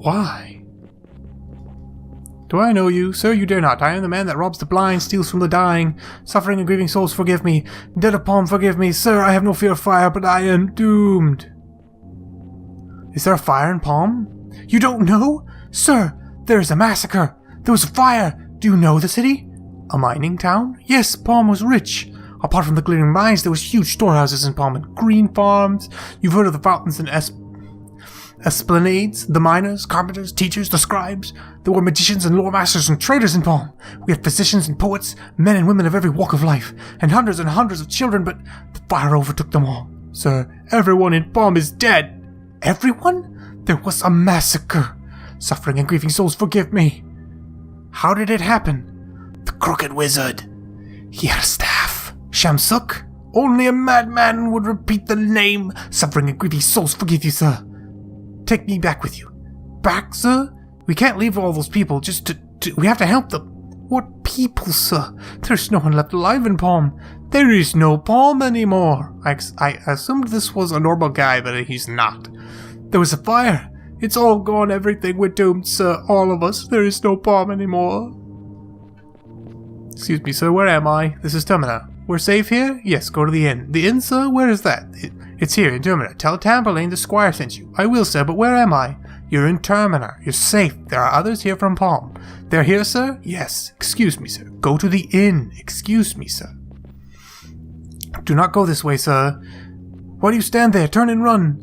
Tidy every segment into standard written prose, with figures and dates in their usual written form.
Why? Do I know you? Sir, you dare not. I am the man that robs the blind, steals from the dying. Suffering and grieving souls, forgive me. Dead of Palm, forgive me. Sir, I have no fear of fire, but I am doomed. Is there a fire in Palm? You don't know? Sir, there is a massacre. There was a fire. Do you know the city? A mining town? Yes, Palm was rich. Apart from the glittering mines, there was huge storehouses in Palm and green farms. You've heard of the fountains and esplanades, the miners, carpenters, teachers, the scribes. There were magicians and lore masters and traders in Palm. We had physicians and poets, men and women of every walk of life, and hundreds of children, but the fire overtook them all. Sir, everyone in Palm is dead. Everyone? There was a massacre. Suffering and grieving souls, forgive me. How did it happen? The Crooked Wizard. He had a staff. Shamsuk? Only a madman would repeat the name. Suffering and grieving souls, forgive you, sir. Take me back with you. Back, sir? We can't leave all those people just we have to help them. What people, sir? There's no one left alive in Palm. There is no Palm anymore. I assumed this was a normal guy, but he's not. There was a fire. It's all gone. Everything. We're doomed, sir. All of us. There is no Palm anymore. Excuse me, sir. Where am I? This is Termina. We're safe here? Yes, go to the inn. The inn, sir? Where is that? It's here in Termina. Tell Tamburlaine the squire sent you. I will, sir, but where am I? You're in Termina. You're safe. There are others here from Palm. They're here, sir? Yes. Excuse me, sir. Go to the inn. Excuse me, sir. Do not go this way, sir. Why do you stand there? Turn and run.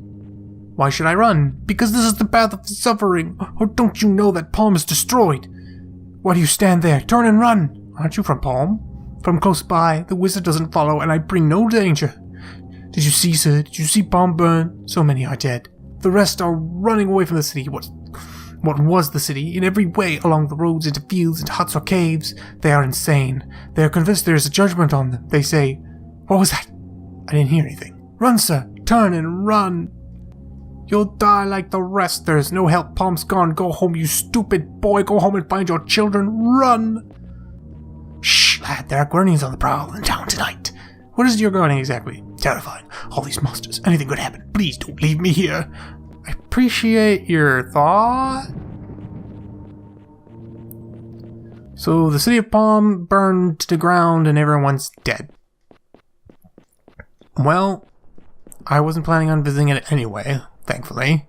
Why should I run? Because this is the path of suffering. Or don't you know that Palm is destroyed? Why do you stand there? Turn and run. Aren't you from Palm? From close by. The wizard doesn't follow, and I bring no danger. Did you see, sir? Did you see Palm burn? So many are dead. The rest are running away from the city. What was the city? In every way, along the roads, into fields, into huts or caves. They are insane. They are convinced there is a judgment on them. They say, what was that? I didn't hear anything. Run, sir. Turn and run. You'll die like the rest. There is no help. Palm's gone. Go home, you stupid boy. Go home and find your children. Run. Shh, lad. There are Gurnians on the prowl in town tonight. What is your Gurney exactly? Terrifying. All these monsters. Anything could happen. Please don't leave me here. I appreciate your thought. So the city of Palm burned to the ground and everyone's dead. Well, I wasn't planning on visiting it anyway, thankfully.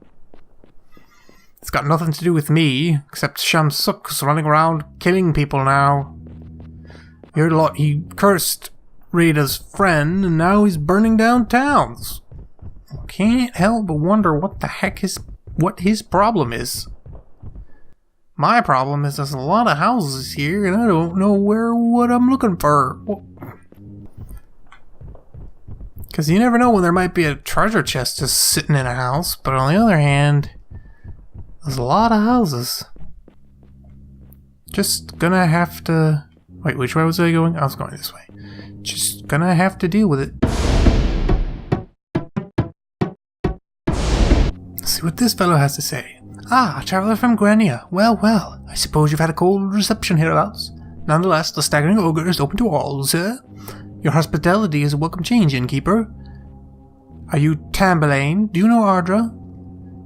It's got nothing to do with me, except Shamsuk's running around killing people now. You heard a lot. He cursed Rita's friend, and now he's burning down towns. Can't help but wonder what the heck his problem is. My problem is there's a lot of houses here, and I don't know what I'm looking for. Because you never know when there might be a treasure chest just sitting in a house, but on the other hand, there's a lot of houses. Just gonna have to... Wait, which way was I going? I was going this way. Just gonna have to deal with it. Let's see what this fellow has to say. Ah, a traveler from Grania. Well, well, I suppose you've had a cold reception hereabouts. Nonetheless, the staggering ogre is open to all, sir. Your hospitality is a welcome change, innkeeper. Are you Tamburlaine? Do you know Ardra?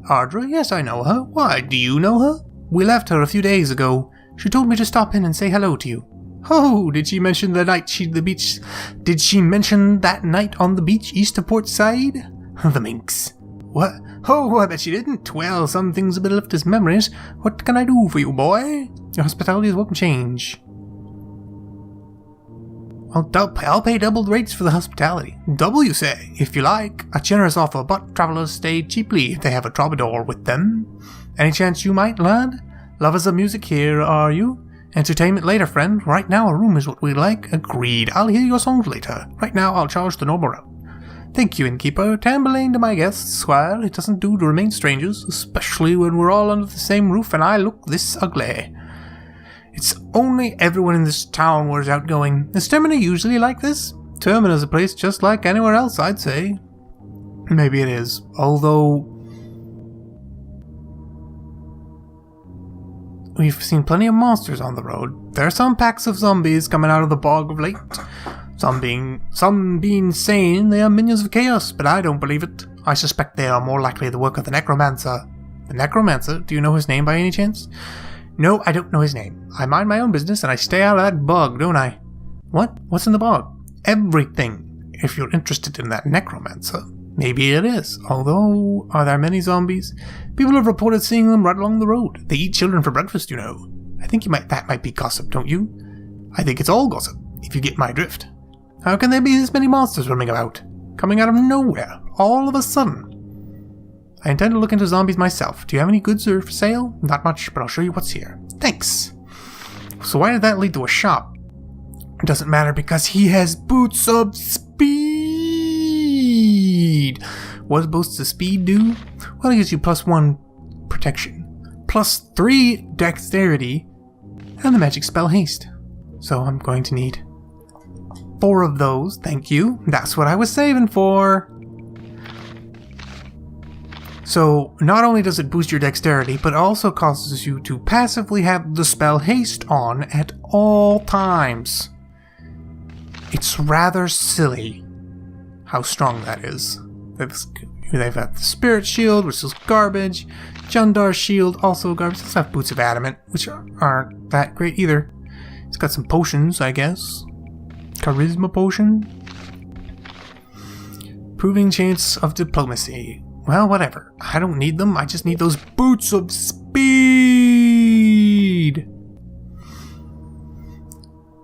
Ardra? Yes, I know her. Why, do you know her? We left her a few days ago. She told me to stop in and say hello to you. Oh, did she mention the night Did she mention that night on the beach east of Port Said? The minx. What? Oh, I bet she didn't. Well, some things have been left as memories. What can I do for you, boy? Your hospitality is welcome change. I'll pay double rates for the hospitality. Double, you say? If you like. A generous offer, but travelers stay cheaply if they have a troubadour with them. Any chance you might, lad? Lovers of music here, are you? Entertainment later, friend. Right now, a room is what we like. Agreed. I'll hear your songs later. Right now, I'll charge the normal route. Thank you, innkeeper. Tamburlaine to my guests, squire. It doesn't do to remain strangers, especially when we're all under the same roof and I look this ugly. It's only everyone in this town was outgoing. Is Termina usually like this? Termina's a place just like anywhere else, I'd say. Maybe it is. Although... we've seen plenty of monsters on the road. There are some packs of zombies coming out of the bog of late. Some being sane, they are minions of chaos, but I don't believe it. I suspect they are more likely the work of the necromancer. The necromancer, do you know his name by any chance? No, I don't know his name. I mind my own business and I stay out of that bog, don't I? What? What's in the bog? Everything, if you're interested in that necromancer. Maybe it is. Although, are there many zombies? People have reported seeing them right along the road. They eat children for breakfast, you know. I think that might be gossip, don't you? I think it's all gossip, if you get my drift. How can there be this many monsters roaming about? Coming out of nowhere, all of a sudden. I intend to look into zombies myself. Do you have any goods for sale? Not much, but I'll show you what's here. Thanks. So why did that lead to a shop? It doesn't matter because he has boots of speed. What does boots of speed do? Well, it gives you +1 protection, +3 dexterity, and the magic spell haste. So I'm going to need 4 of those. Thank you. That's what I was saving for. So not only does it boost your dexterity, but it also causes you to passively have the spell haste on at all times. It's rather silly how strong that is. They've got the Spirit Shield, which is garbage. Jundar's Shield, also garbage. Let's have Boots of Adamant, which aren't that great either. It's got some potions, I guess. Charisma Potion. Proving Chance of Diplomacy. Well, whatever. I don't need them. I just need those Boots of Speed.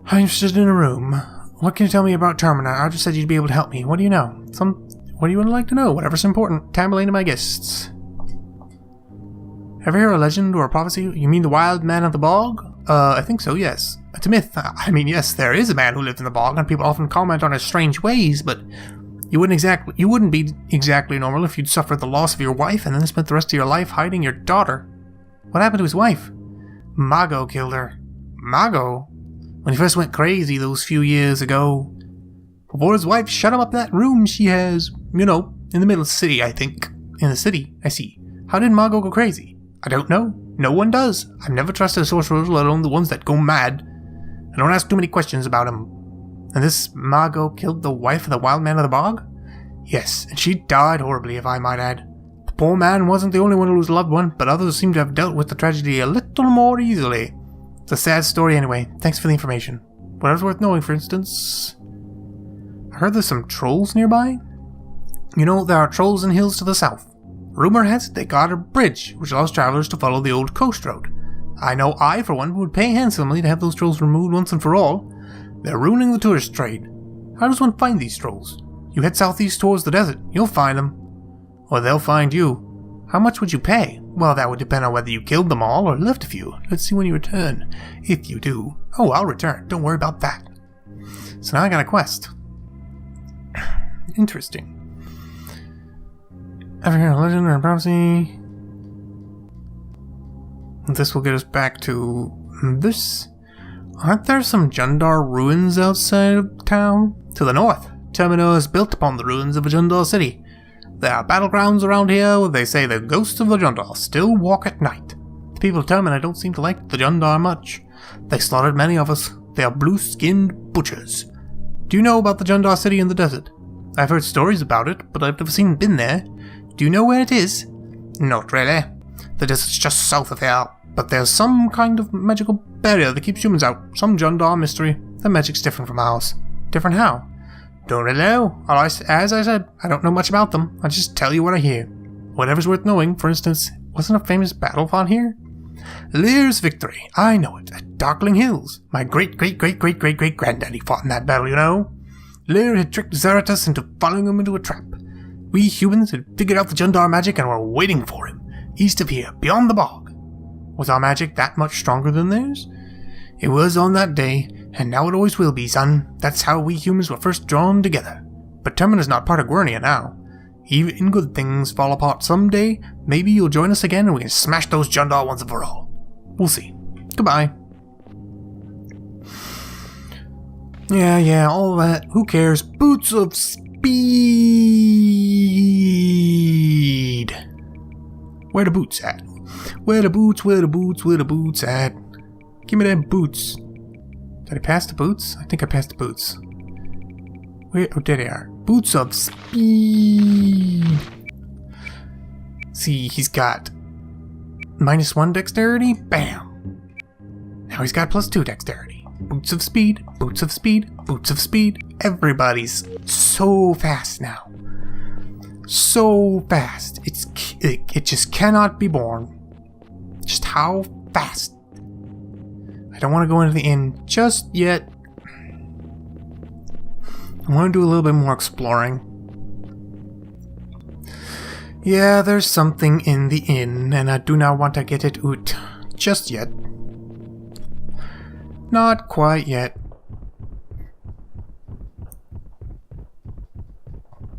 I'm interested in a room. What can you tell me about Termina? I just said you'd be able to help me. What do you know? What do you like to know? Whatever's important. Tamburlaine to my guests. Ever hear a legend or a prophecy? You mean the wild man of the bog? I think so, yes. It's a myth. I mean, yes, there is a man who lived in the bog, and people often comment on his strange ways, but you wouldn't be exactly normal if you'd suffered the loss of your wife and then spent the rest of your life hiding your daughter. What happened to his wife? Mago killed her. Mago? When he first went crazy those few years ago. Before his wife shut him up in that room she has, in the middle of the city, I think. In the city, I see. How did Mago go crazy? I don't know. No one does. I've never trusted sorcerers, let alone the ones that go mad. I don't ask too many questions about him. And this Mago killed the wife of the wild man of the bog? Yes, and she died horribly, if I might add. The poor man wasn't the only one to lose a loved one, but others seem to have dealt with the tragedy a little more easily. It's a sad story anyway. Thanks for the information. Whatever's worth knowing, for instance. I heard there's some trolls nearby. There are trolls in hills to the south. Rumor has it they got a bridge, which allows travelers to follow the old coast road. I know I, for one, would pay handsomely to have those trolls removed once and for all. They're ruining the tourist trade. How does one find these trolls? You head southeast towards the desert. You'll find them. Or they'll find you. How much would you pay? Well, that would depend on whether you killed them all or left a few. Let's see when you return. If you do. Oh, I'll return. Don't worry about that. So now I got a quest. Interesting. Ever heard a legend or a prophecy? This will get us back to this. Aren't there some Jundar ruins outside of town? To the north. Termina is built upon the ruins of a Jundar city. There are battlegrounds around here where they say the ghosts of the Jundar still walk at night. The people of Termina don't seem to like the Jundar much. They slaughtered many of us. They are blue-skinned butchers. Do you know about the Jundar city in the desert? I've heard stories about it, but I've never been there. Do you know where it is? Not really. The desert's just south of here, but there's some kind of magical barrier that keeps humans out. Some Jundar mystery. The magic's different from ours. Different how? Don't really know. As I said, I don't know much about them. I just tell you what I hear. Whatever's worth knowing. For instance, wasn't a famous battle fought here? Lear's victory. I know it. At Darkling Hills. My great-great-great-great-great-great-granddaddy fought in that battle, you know. Lear had tricked Zarathus into following him into a trap. We humans had figured out the Jundar magic and were waiting for him. East of here, beyond the bog. Was our magic that much stronger than theirs? It was on that day, and now it always will be, son. That's how we humans were first drawn together. But Termina's not part of Gwernia now. Even good things fall apart someday. Maybe you'll join us again and we can smash those Jundar once and for all. We'll see. Goodbye. Yeah, all that. Who cares? Boots of speed. Where the boots at? Where the boots at? Give me them boots. Did I pass the boots? I think I passed the boots. Where? Oh, there they are. Boots of speed. See, he's got -1 dexterity, bam. Now he's got +2 dexterity. Boots of speed, boots of speed, boots of speed. Everybody's so fast now. So fast. It just cannot be borne. Just how fast. I don't want to go into the inn just yet. I want to do a little bit more exploring. Yeah, there's something in the inn, and I do not want to get it out just yet. Not quite yet.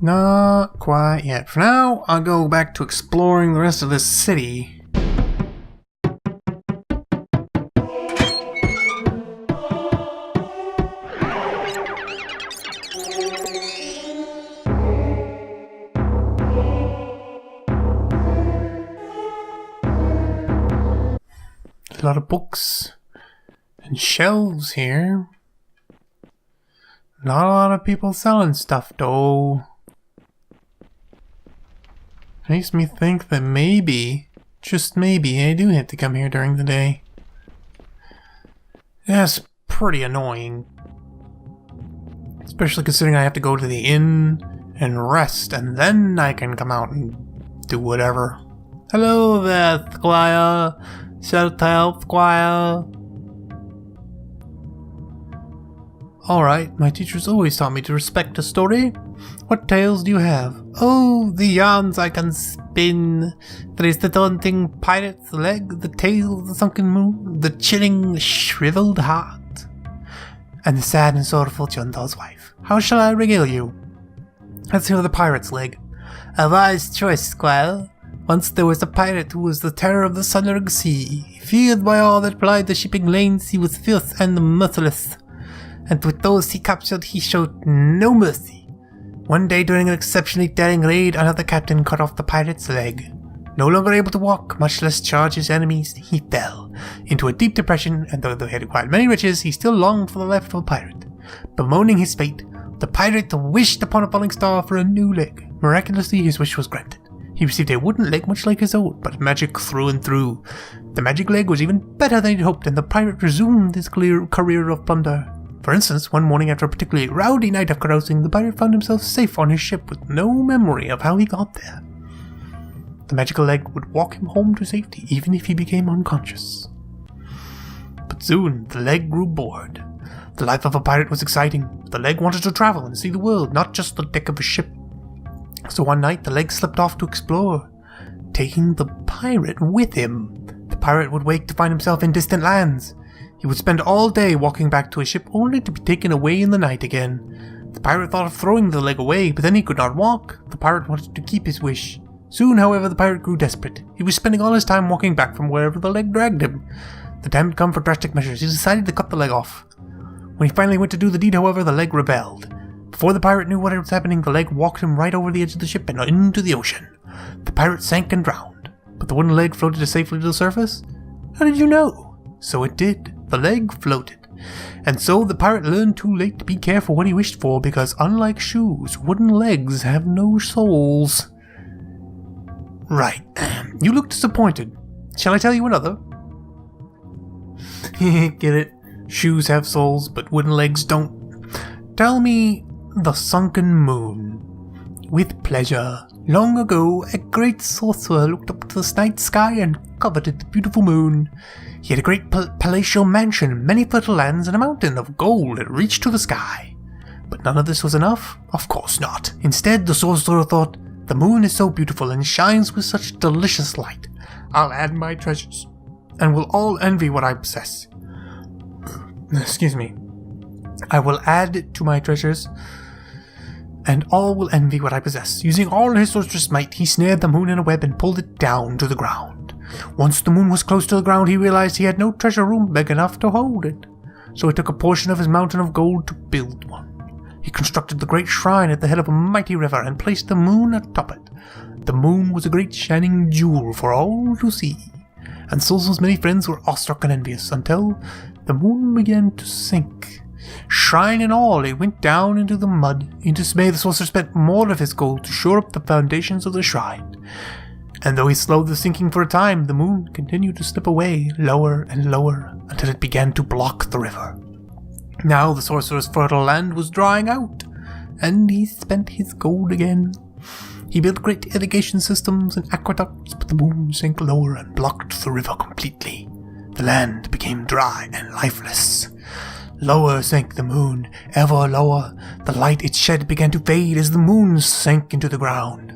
Not quite yet. For now, I'll go back to exploring the rest of this city. A lot of books and shelves here. Not a lot of people selling stuff though. Makes me think that maybe, just maybe, I do have to come here during the day. That's pretty annoying. Especially considering I have to go to the inn and rest, and then I can come out and do whatever. Hello there, Squire. Shall help, Squire. Alright, my teachers always taught me to respect a story. What tales do you have? Oh, the yarns I can spin. There is the daunting pirate's leg, the tale of the sunken moon, the chilling, shriveled heart, and the sad and sorrowful Jundal's wife. How shall I regale you? Let's hear the pirate's leg. A wise choice, Squire. Once there was a pirate who was the terror of the Southern Sea. Feared by all that plied the shipping lanes, he was fierce and merciless. And with those he captured, he showed no mercy. One day during an exceptionally daring raid, another captain cut off the pirate's leg. No longer able to walk, much less charge his enemies, he fell into a deep depression, and though he had acquired many riches, he still longed for the life of a pirate. Bemoaning his fate, the pirate wished upon a falling star for a new leg. Miraculously, his wish was granted. He received a wooden leg much like his own, but magic through and through. The magic leg was even better than he'd hoped, and the pirate resumed his career of plunder. For instance, one morning after a particularly rowdy night of carousing, the pirate found himself safe on his ship with no memory of how he got there. The magical leg would walk him home to safety, even if he became unconscious. But soon, the leg grew bored. The life of a pirate was exciting. The leg wanted to travel and see the world, not just the deck of a ship. So one night, the leg slipped off to explore, taking the pirate with him. The pirate would wake to find himself in distant lands. He would spend all day walking back to his ship, only to be taken away in the night again. The pirate thought of throwing the leg away, but then he could not walk. The pirate wanted to keep his wish. Soon, however, the pirate grew desperate. He was spending all his time walking back from wherever the leg dragged him. The time had come for drastic measures. He decided to cut the leg off. When he finally went to do the deed, however, the leg rebelled. Before the pirate knew what was happening, the leg walked him right over the edge of the ship and into the ocean. The pirate sank and drowned, but the wooden leg floated safely to the surface. How did you know? So it did. The leg floated. And so the pirate learned too late to be careful what he wished for, because unlike shoes, wooden legs have no soles. Right. You look disappointed. Shall I tell you another? Get it? Shoes have soles, but wooden legs don't. Tell me the sunken moon. With pleasure. Long ago, a great sorcerer looked up to the night sky and coveted the beautiful moon. He had a great palatial mansion, many fertile lands, and a mountain of gold that reached to the sky. But none of this was enough? Of course not. Instead, the sorcerer thought, the moon is so beautiful and shines with such delicious light. I'll add my treasures, and we'll all envy what I possess. Excuse me. I will add to my treasures, and all will envy what I possess. Using all his sorcerous might, he snared the moon in a web and pulled it down to the ground. Once the moon was close to the ground, he realized he had no treasure room big enough to hold it. So he took a portion of his mountain of gold to build one. He constructed the great shrine at the head of a mighty river and placed the moon atop it. The moon was a great shining jewel for all to see, and Solzo's many friends were awestruck and envious until the moon began to sink. Shrine and all, it went down into the mud. In dismay, the sorcerer spent more of his gold to shore up the foundations of the shrine. And though he slowed the sinking for a time, the moon continued to slip away, lower and lower, until it began to block the river. Now the sorcerer's fertile land was drying out, and he spent his gold again. He built great irrigation systems and aqueducts, but the moon sank lower and blocked the river completely. The land became dry and lifeless. Lower sank the moon, ever lower. The light it shed began to fade as the moon sank into the ground.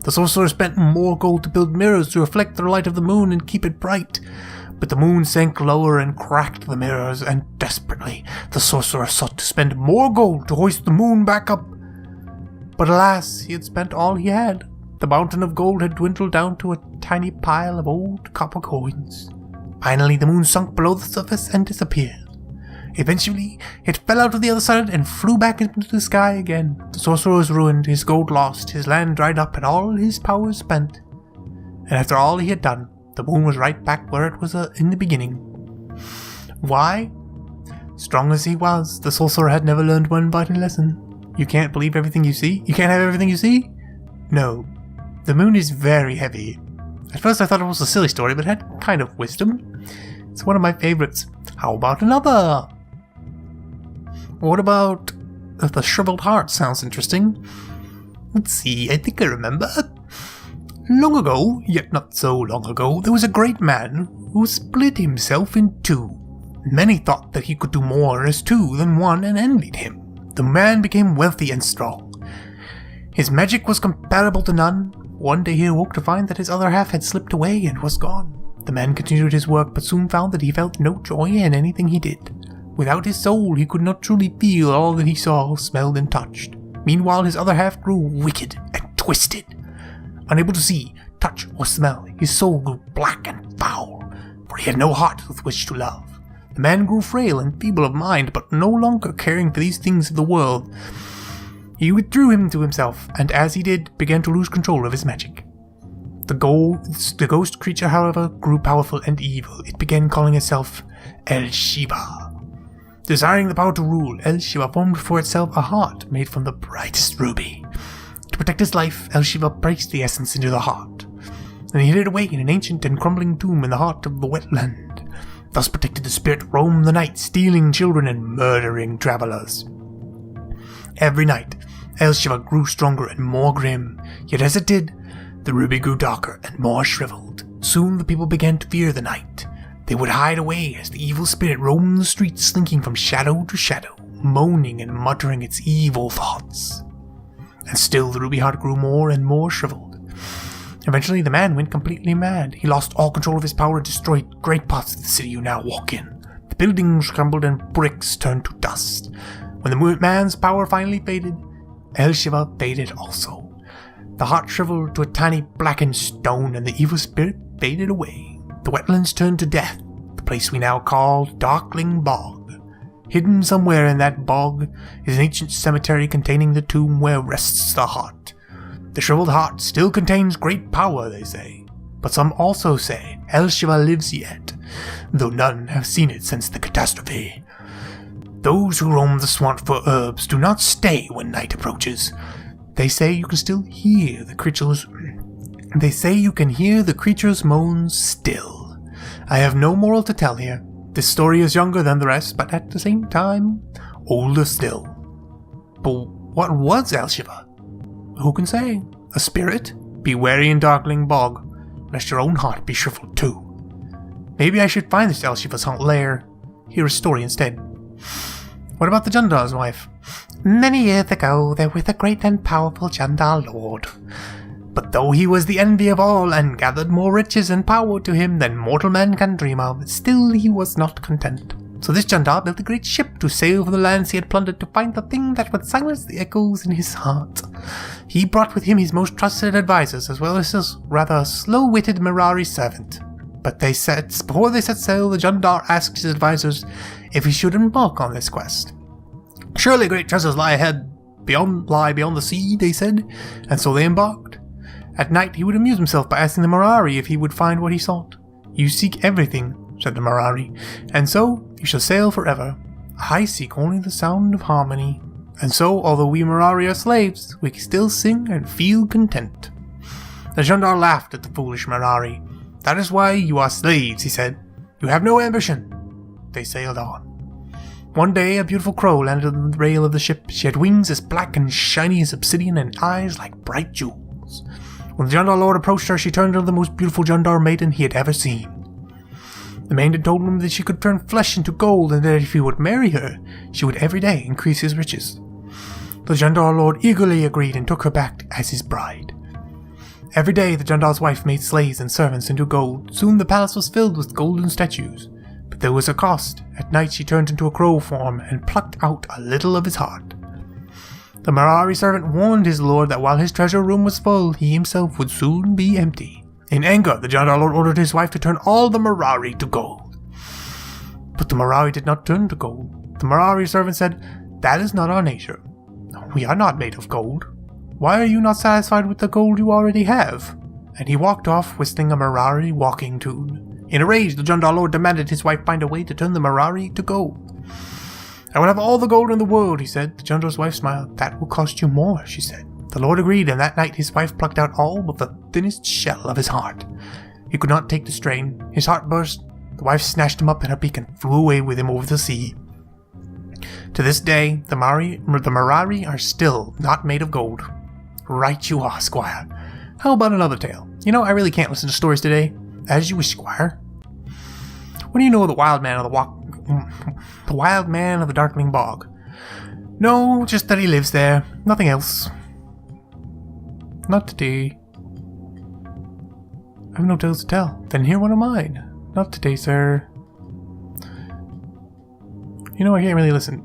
The sorcerer spent more gold to build mirrors to reflect the light of the moon and keep it bright. But the moon sank lower and cracked the mirrors, and desperately the sorcerer sought to spend more gold to hoist the moon back up. But alas, he had spent all he had. The mountain of gold had dwindled down to a tiny pile of old copper coins. Finally, the moon sunk below the surface and disappeared. Eventually, it fell out of the other side and flew back into the sky again. The sorcerer was ruined, his gold lost, his land dried up, and all his powers spent. And after all he had done, the moon was right back where it was in the beginning. Why? Strong as he was, the sorcerer had never learned one vital lesson. You can't believe everything you see? You can't have everything you see? No. The moon is very heavy. At first I thought it was a silly story, but it had kind of wisdom. It's one of my favorites. How about another? What about the shriveled heart? Sounds interesting. Let's see, I think I remember. Long ago, yet not so long ago, there was a great man who split himself in two. Many thought that he could do more as two than one and envied him. The man became wealthy and strong. His magic was comparable to none. One day he awoke to find that his other half had slipped away and was gone. The man continued his work, but soon found that he felt no joy in anything he did. Without his soul, he could not truly feel all that he saw, smelled, and touched. Meanwhile, his other half grew wicked and twisted. Unable to see, touch, or smell, his soul grew black and foul, for he had no heart with which to love. The man grew frail and feeble of mind, but no longer caring for these things of the world. He withdrew him to himself, and as he did, began to lose control of his magic. The ghost creature, however, grew powerful and evil. It began calling itself El Shiva. Desiring the power to rule, El Shiva formed for itself a heart made from the brightest ruby. To protect his life, El Shiva placed the essence into the heart, and he hid it away in an ancient and crumbling tomb in the heart of the wetland. Thus protected, the spirit roamed the night, stealing children and murdering travelers. Every night, El Shiva grew stronger and more grim, yet as it did, the ruby grew darker and more shriveled. Soon the people began to fear the night. They would hide away as the evil spirit roamed the streets, slinking from shadow to shadow, moaning and muttering its evil thoughts. And still the ruby heart grew more and more shriveled. Eventually the man went completely mad. He lost all control of his power and destroyed great parts of the city you now walk in. The buildings crumbled and bricks turned to dust. When the man's power finally faded, El Shiva faded also. The heart shriveled to a tiny blackened stone, and the evil spirit faded away. The wetlands turned to death, the place we now call Darkling Bog. Hidden somewhere in that bog is an ancient cemetery containing the tomb where rests the heart. The shriveled heart still contains great power, they say, but some also say El Shiva lives yet, though none have seen it since the catastrophe. Those who roam the swamp for herbs do not stay when night approaches. They say you can still hear the creatures. They say you can hear the creatures' moans still. I have no moral to tell here. This story is younger than the rest, but at the same time, older still. But what was El Shiva? Who can say? A spirit? Be wary in Darkling Bog, lest your own heart be shriveled too. Maybe I should find this El Shiva's lair. Hear a story instead. What about the Jandar's wife? Many years ago, there was a great and powerful Jandar lord. But though he was the envy of all, and gathered more riches and power to him than mortal man can dream of, still he was not content. So this Jandar built a great ship to sail from the lands he had plundered to find the thing that would silence the echoes in his heart. He brought with him his most trusted advisors, as well as his rather slow-witted Mirari servant. But before they set sail, the Jandar asked his advisors if he should embark on this quest. Surely great treasures lie beyond the sea, they said, and so they embarked. At night he would amuse himself by asking the Mirari if he would find what he sought. You seek everything, said the Mirari, and so you shall sail forever. I seek only the sound of harmony, and so although we Mirari are slaves, we can still sing and feel content. The Jandar laughed at the foolish Mirari. "That is why you are slaves," he said. "You have no ambition." They sailed on. One day, a beautiful crow landed on the rail of the ship. She had wings as black and shiny as obsidian and eyes like bright jewels. When the Jandar Lord approached her, she turned into the most beautiful Jandar maiden he had ever seen. The maiden told him that she could turn flesh into gold, and that if he would marry her, she would every day increase his riches. The Jandar Lord eagerly agreed and took her back as his bride. Every day, the Jandar's wife made slaves and servants into gold. Soon the palace was filled with golden statues. But there was a cost. At night she turned into a crow form and plucked out a little of his heart. The Mirari servant warned his lord that while his treasure room was full, he himself would soon be empty. In anger, the Jandar Lord ordered his wife to turn all the Mirari to gold. But the Mirari did not turn to gold. The Mirari servant said, "That is not our nature. We are not made of gold. Why are you not satisfied with the gold you already have?" And he walked off, whistling a Mirari walking tune. In a rage, the Jandar Lord demanded his wife find a way to turn the Mirari to gold. "I will have all the gold in the world," he said. The Jandar's wife smiled. "That will cost you more," she said. The Lord agreed, and that night his wife plucked out all but the thinnest shell of his heart. He could not take the strain. His heart burst. The wife snatched him up in her beak and flew away with him over the sea. To this day, the Mirari are still not made of gold. Right you are, Squire. How about another tale? You know, I really can't listen to stories today. As you wish, Squire. What do you know of the wild man of the darkling bog? No, just that he lives there. Nothing else. Not today. I have no tales to tell. Then hear one of mine. Not today, sir. You know, I can't really listen.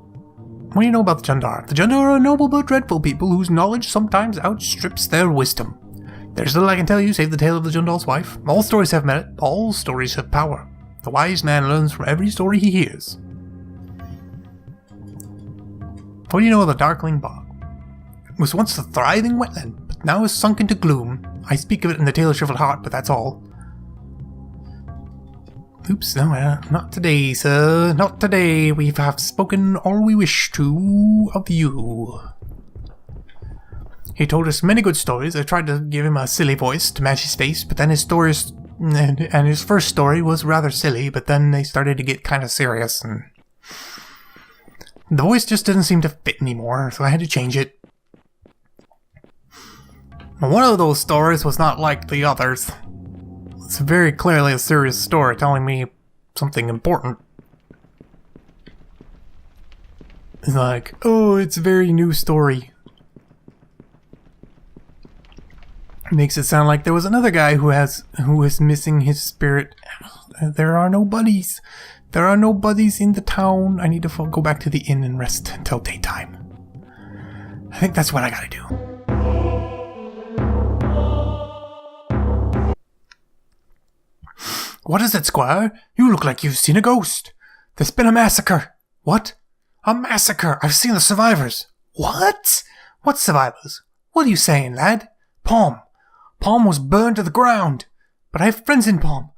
What do you know about the Jandar? The Jandar are noble but dreadful people whose knowledge sometimes outstrips their wisdom. There's little I can tell you save the tale of the Jandar's wife. All stories have merit. All stories have power. The wise man learns from every story he hears. What do you know of the Darkling Bog? It was once a thriving wetland, but now is sunk into gloom. I speak of it in the Tale of Shriveled Heart, but that's all. Oops, no, not today, sir. Not today. We have spoken all we wish to of you. He told us many good stories. I tried to give him a silly voice to match his face, but then his stories... And his first story was rather silly, but then they started to get kind of serious, and... the voice just didn't seem to fit anymore, so I had to change it. One of those stories was not like the others. It's very clearly a serious story telling me something important. It's like, oh, it's a very new story. Makes it sound like there was another guy who is missing his spirit. There are no buddies. There are no buddies in the town. I need to go back to the inn and rest until daytime. I think that's what I gotta do. What is it, Squire? You look like you've seen a ghost. There's been a massacre. What? A massacre. I've seen the survivors. What? What survivors? What are you saying, lad? Palm. Palm was burned to the ground. But I have friends in Palm.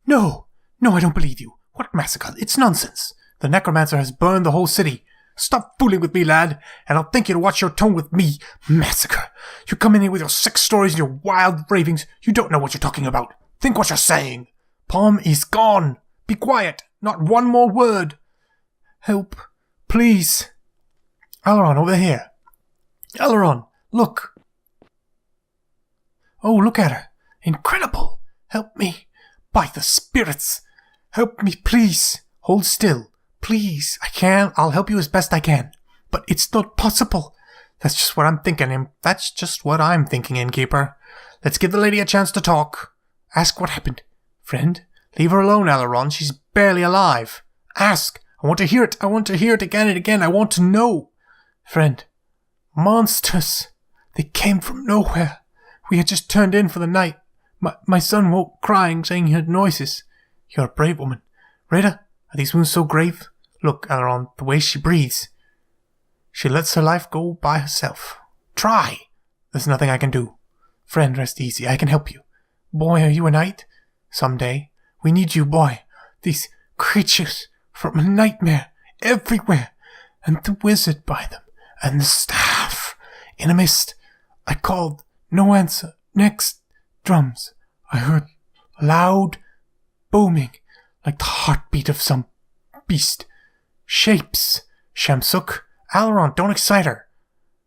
No, I don't believe you. What massacre? It's nonsense. The necromancer has burned the whole city. Stop fooling with me, lad, and I'll think you to watch your tone with me. Massacre. You come in here with your sick stories and your wild ravings. You don't know what you're talking about. Think what you're saying. Palm is gone. Be quiet. Not one more word. Help. Please. Aileron, over here. Aileron, look. Oh, look at her. Incredible. Help me. By the spirits. Help me, please. Hold still. Please. I can. I'll help you as best I can. But it's not possible. That's just what I'm thinking. That's just what I'm thinking, innkeeper. Let's give the lady a chance to talk. Ask what happened. Friend, leave her alone, Aileron. She's barely alive. Ask. I want to hear it. I want to hear it again and again. I want to know. Friend, monsters. They came from nowhere. We had just turned in for the night. My son woke crying, saying he heard noises. You're a brave woman. Rita, are these wounds so grave? Look, Aileron, the way she breathes. She lets her life go by herself. Try. There's nothing I can do. Friend, rest easy. I can help you. Boy, are you a knight? Someday. We need you, boy. These creatures from a nightmare everywhere. And the wizard by them. And the staff. In a mist. I called. No answer. Next, drums. I heard loud booming, like the heartbeat of some beast. Shapes. Shamsuk. Alaron, don't excite her.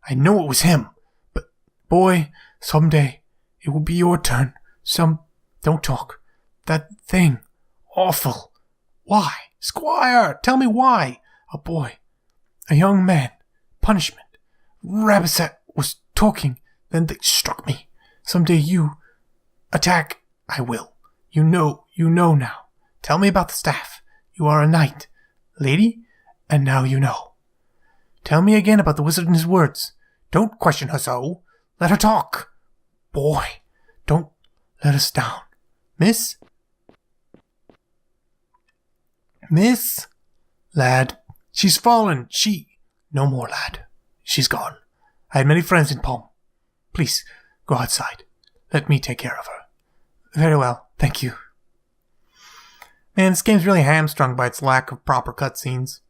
I know it was him. But, boy, someday it will be your turn. Don't talk. That thing. Awful. Why? Squire, tell me why. A boy. A young man. Punishment. Rabasat was talking. Then they struck me. Someday you attack. I will. You know now. Tell me about the staff. You are a knight. Lady? And now you know. Tell me again about the wizard and his words. Don't question her so. Let her talk. Boy, don't let us down. Miss? Miss? Lad. She's fallen. No more, lad. She's gone. I had many friends in Palm. Please, go outside. Let me take care of her. Very well, thank you. Man, this game's really hamstrung by its lack of proper cutscenes.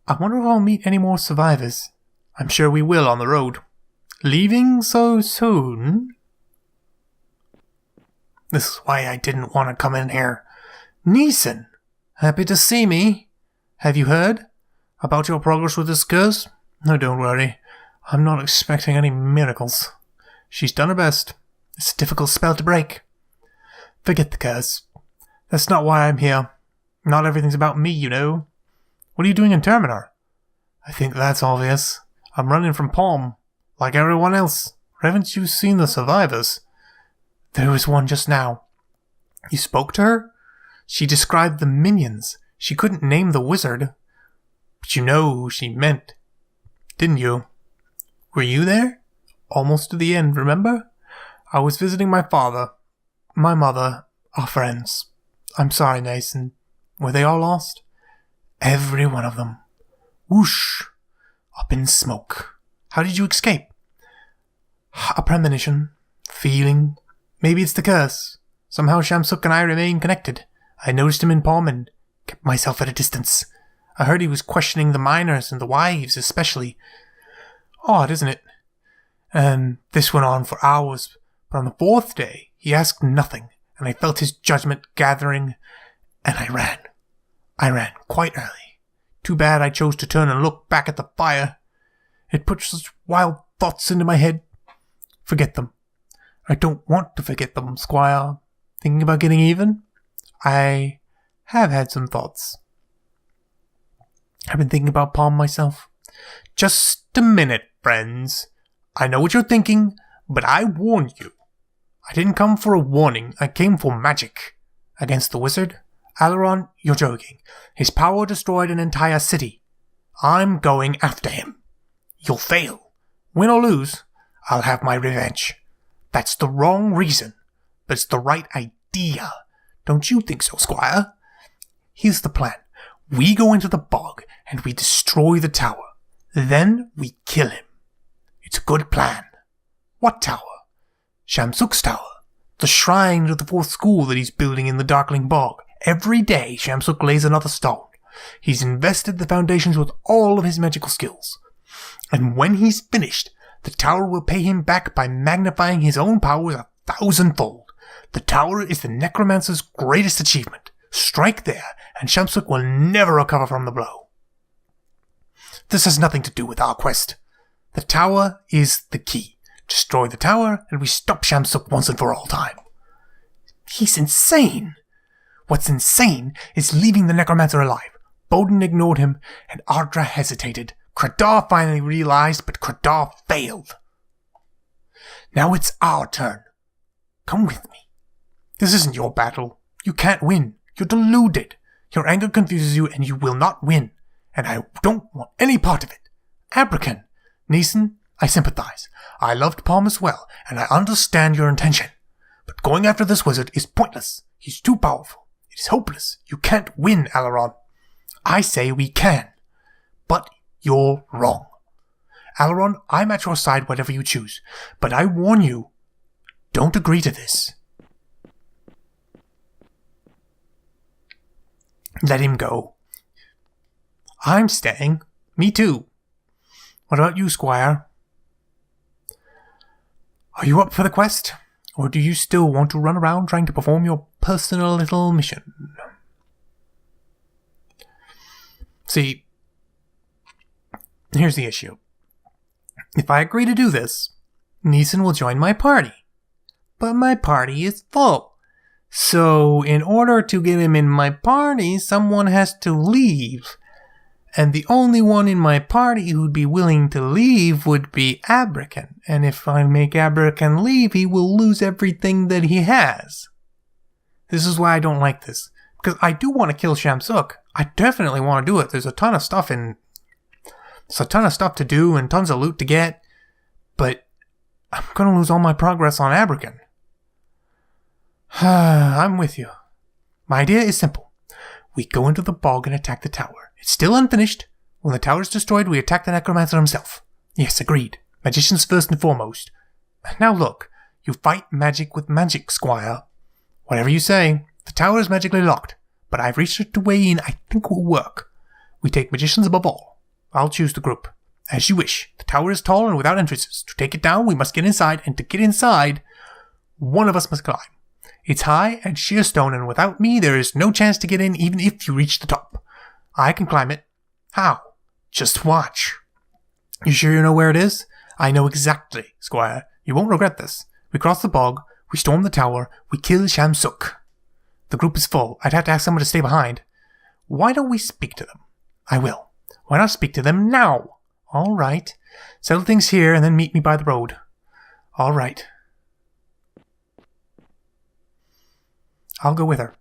I wonder if I'll meet any more survivors. I'm sure we will on the road. Leaving so soon? This is why I didn't want to come in here. Neeson, happy to see me. Have you heard about your progress with this curse? No, don't worry. I'm not expecting any miracles. She's done her best. It's a difficult spell to break. Forget the curse. That's not why I'm here. Not everything's about me, you know. What are you doing in Terminar? I think that's obvious. I'm running from Palm, like everyone else. Haven't you seen the survivors? There was one just now. You spoke to her? She described the minions. She couldn't name the wizard. But you know who she meant, didn't you? Were you there? Almost to the end, remember? I was visiting my father, my mother, our friends. I'm sorry, Nathan. Were they all lost? Every one of them. Whoosh! Up in smoke. How did you escape? A premonition. Feeling. Maybe it's the curse. Somehow Shamsuk and I remain connected. I noticed him in Palm and kept myself at a distance. I heard he was questioning the miners and the wives especially. Odd, isn't it? And this went on for hours, but on the fourth day he asked nothing, and I felt his judgment gathering, and I ran. I ran quite early. Too bad I chose to turn and look back at the fire. It put such wild thoughts into my head. Forget them. I don't want to forget them, Squire. Thinking about getting even? I have had some thoughts. I've been thinking about Palm myself. Just a minute, friends. I know what you're thinking, but I warned you. I didn't come for a warning. I came for magic. Against the wizard? Alaron, you're joking. His power destroyed an entire city. I'm going after him. You'll fail. Win or lose, I'll have my revenge. That's the wrong reason, but it's the right idea. Don't you think so, Squire? Here's the plan. We go into the bog and we destroy the tower. Then we kill him. It's a good plan. What tower? Shamsuk's tower. The shrine to the fourth school that he's building in the Darkling Bog. Every day Shamsuk lays another stone. He's invested the foundations with all of his magical skills. And when he's finished, the tower will pay him back by magnifying his own powers 1,000-fold. The tower is the necromancer's greatest achievement. Strike there, and Shamsuk will never recover from the blow. This has nothing to do with our quest. The tower is the key. Destroy the tower, and we stop Shamsuk once and for all time. He's insane. What's insane is leaving the necromancer alive. Bowden ignored him, and Ardra hesitated. Kradar finally realized, but Kradar failed. Now it's our turn. Come with me. This isn't your battle. You can't win. You're deluded. Your anger confuses you, and you will not win. And I don't want any part of it. Abrakan, Neeson, I sympathize. I loved Palm as well, and I understand your intention. But going after this wizard is pointless. He's too powerful. It is hopeless. You can't win, Alaron. I say we can. But you're wrong. Alaron, I'm at your side whatever you choose. But I warn you, don't agree to this. Let him go. I'm staying. Me too. What about you, Squire? Are you up for the quest? Or do you still want to run around trying to perform your personal little mission? See, here's the issue. If I agree to do this, Neeson will join my party. But my party is full. So, in order to get him in my party, someone has to leave. And the only one in my party who'd be willing to leave would be Abrakan. And if I make Abrakan leave, he will lose everything that he has. This is why I don't like this. Because I do want to kill Shamsuk. I definitely want to do it. There's a ton of stuff to do and tons of loot to get. But I'm going to lose all my progress on Abrakan. I'm with you. My idea is simple. We go into the bog and attack the tower. It's still unfinished. When the tower is destroyed, we attack the necromancer himself. Yes, agreed. Magicians first and foremost. Now look, you fight magic with magic, Squire. Whatever you say, the tower is magically locked, but I've researched a way in I think will work. We take magicians above all. I'll choose the group. As you wish. The tower is tall and without entrances. To take it down, we must get inside, and to get inside, one of us must climb. It's high and sheer stone, and without me, there is no chance to get in even if you reach the top. I can climb it. How? Just watch. You sure you know where it is? I know exactly, Squire. You won't regret this. We cross the bog, we storm the tower, we kill Shamsuk. The group is full. I'd have to ask someone to stay behind. Why don't we speak to them? I will. Why not speak to them now? All right. Settle things here and then meet me by the road. All right. I'll go with her.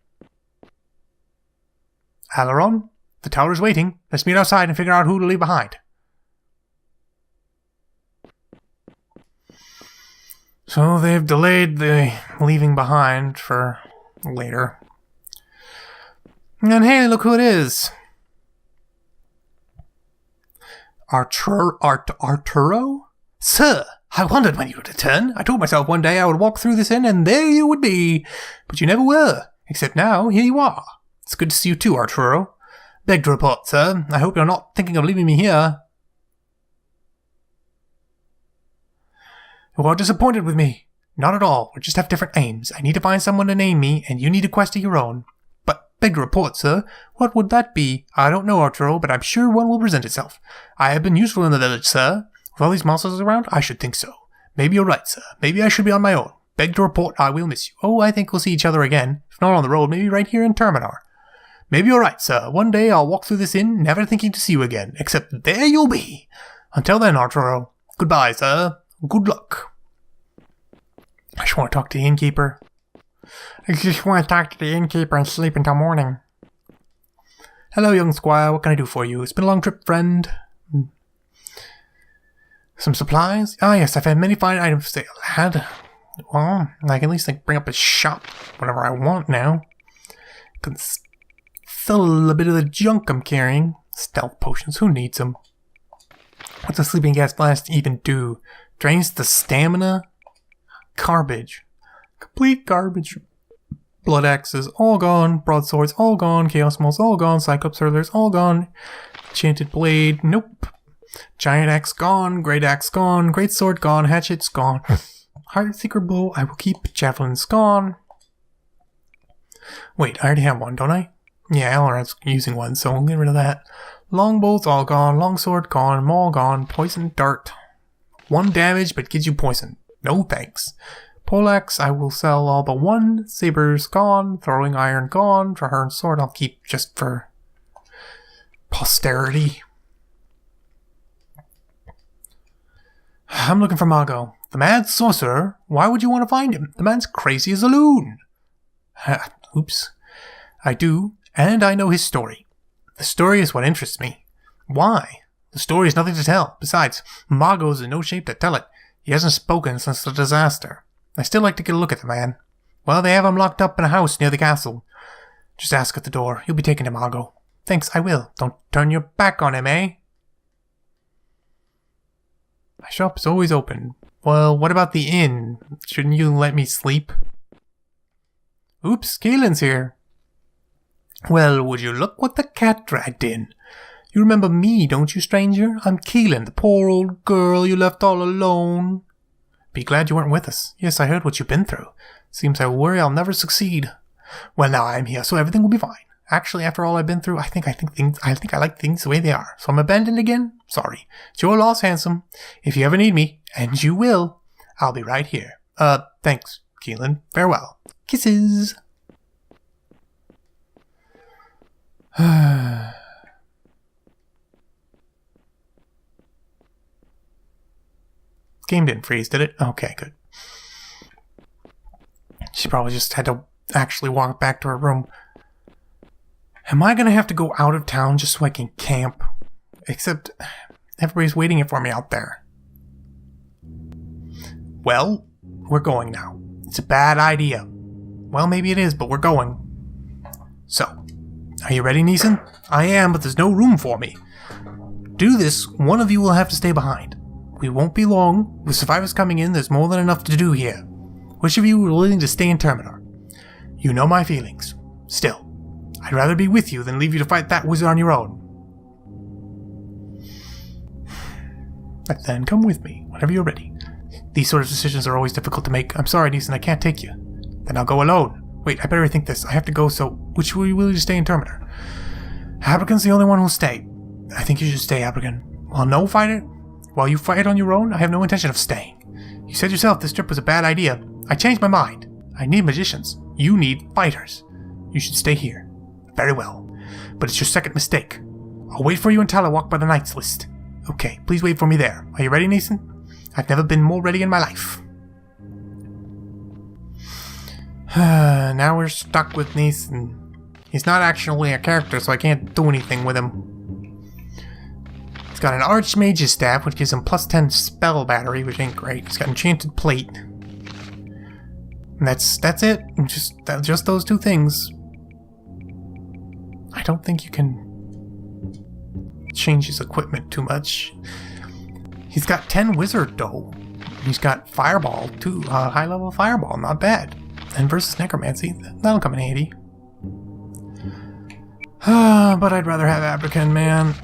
Alaron? The tower is waiting. Let's meet outside and figure out who to leave behind. So they've delayed the leaving behind for later. And hey, look who it is. Arturo? Sir, I wondered when you would return. I told myself one day I would walk through this inn and there you would be. But you never were. Except now, here you are. It's good to see you too, Arturo. Beg to report, sir. I hope you're not thinking of leaving me here. You are disappointed with me. Not at all. We just have different aims. I need to find someone to name me, and you need a quest of your own. But, beg to report, sir. What would that be? I don't know, Arturo, but I'm sure one will present itself. I have been useful in the village, sir. With all these monsters around, I should think so. Maybe you're right, sir. Maybe I should be on my own. Beg to report, I will miss you. Oh, I think we'll see each other again. If not on the road, maybe right here in Terminar. Maybe you're right, sir. One day I'll walk through this inn, never thinking to see you again. Except there you'll be. Until then, Arturo. Goodbye, sir. Good luck. I just want to talk to the innkeeper. I just want to talk to the innkeeper and sleep until morning. Hello, young squire. What can I do for you? It's been a long trip, friend. Some supplies? Ah, yes, I've had many fine items for sale. Well, I can at least bring up a shop whenever I want now. Can sell a bit of the junk I'm carrying. Stealth potions, who needs them? What's a sleeping gas blast even do? Drains the stamina? Garbage. Complete garbage. Blood axes, all gone. Broadswords, all gone. Chaos mauls, all gone. Cyclops hurlers, all gone. Enchanted blade, nope. Giant axe gone. Great axe gone. Great sword gone. Hatchet's gone. Heartseeker bow, I will keep. Javelin's gone. Wait, I already have one, don't I? Yeah, Elron's using one, so we'll get rid of that. Longbow's all gone. Longsword gone. Maul gone. Poison dart. 1 damage, but gives you poison. No thanks. Poleaxe, I will sell all but 1. Saber's gone. Throwing iron gone. Traherne's sword I'll keep just for posterity. I'm looking for Mago. The mad sorcerer? Why would you want to find him? The man's crazy as a loon. Oops. I do, and I know his story. The story is what interests me. Why? The story is nothing to tell. Besides, Mago's in no shape to tell it. He hasn't spoken since the disaster. I still like to get a look at the man. Well, they have him locked up in a house near the castle. Just ask at the door. He'll be taken to Mago. Thanks, I will. Don't turn your back on him, eh? My shop is always open. Well, what about the inn? Shouldn't you let me sleep? Oops, Keelan's here. Well, would you look what the cat dragged in? You remember me, don't you, stranger? I'm Keelan, the poor old girl you left all alone. Be glad you weren't with us. Yes, I heard what you've been through. Seems I worry I'll never succeed. Well, now I'm here, so everything will be fine. Actually, after all I've been through, I think I like things the way they are. So I'm abandoned again? Sorry. It's your loss, handsome. If you ever need me, and you will, I'll be right here. Thanks, Keelan. Farewell. Kisses. Game didn't freeze, did it? Okay, good. She probably just had to actually walk back to her room. Am I gonna have to go out of town just so I can camp? Except everybody's waiting for me out there. Well, we're going now. It's a bad idea. Well, maybe it is, but we're going. So, are you ready, Neeson? I am, but there's no room for me. Do this, one of you will have to stay behind. We won't be long. With survivors coming in, there's more than enough to do here. Which of you are willing to stay in Terminator? You know my feelings. Still, I'd rather be with you than leave you to fight that wizard on your own. But then come with me, whenever you're ready. These sort of decisions are always difficult to make. I'm sorry, Neeson, I can't take you. Then I'll go alone. Wait, I better rethink this. I have to go, so which will you willing to stay in Terminator? Abrakan's the only one who'll stay. I think you should stay, Abrakan. Well, no, fighter. While you fight on your own, I have no intention of staying. You said yourself this trip was a bad idea. I changed my mind. I need magicians. You need fighters. You should stay here. Very well. But it's your second mistake. I'll wait for you until I walk by the Knights list. Okay, please wait for me there. Are you ready, Neeson? I've never been more ready in my life. Now we're stuck with Neeson. He's not actually a character, so I can't do anything with him. He's got an Archmage's staff, which gives him plus 10 spell battery, which ain't great. He's got enchanted plate. And that's it. Just those two things. I don't think you can change his equipment too much. He's got 10 wizard though. He's got fireball too. High level fireball, not bad. And versus necromancy, that'll come in handy. But I'd rather have Abrakan, man.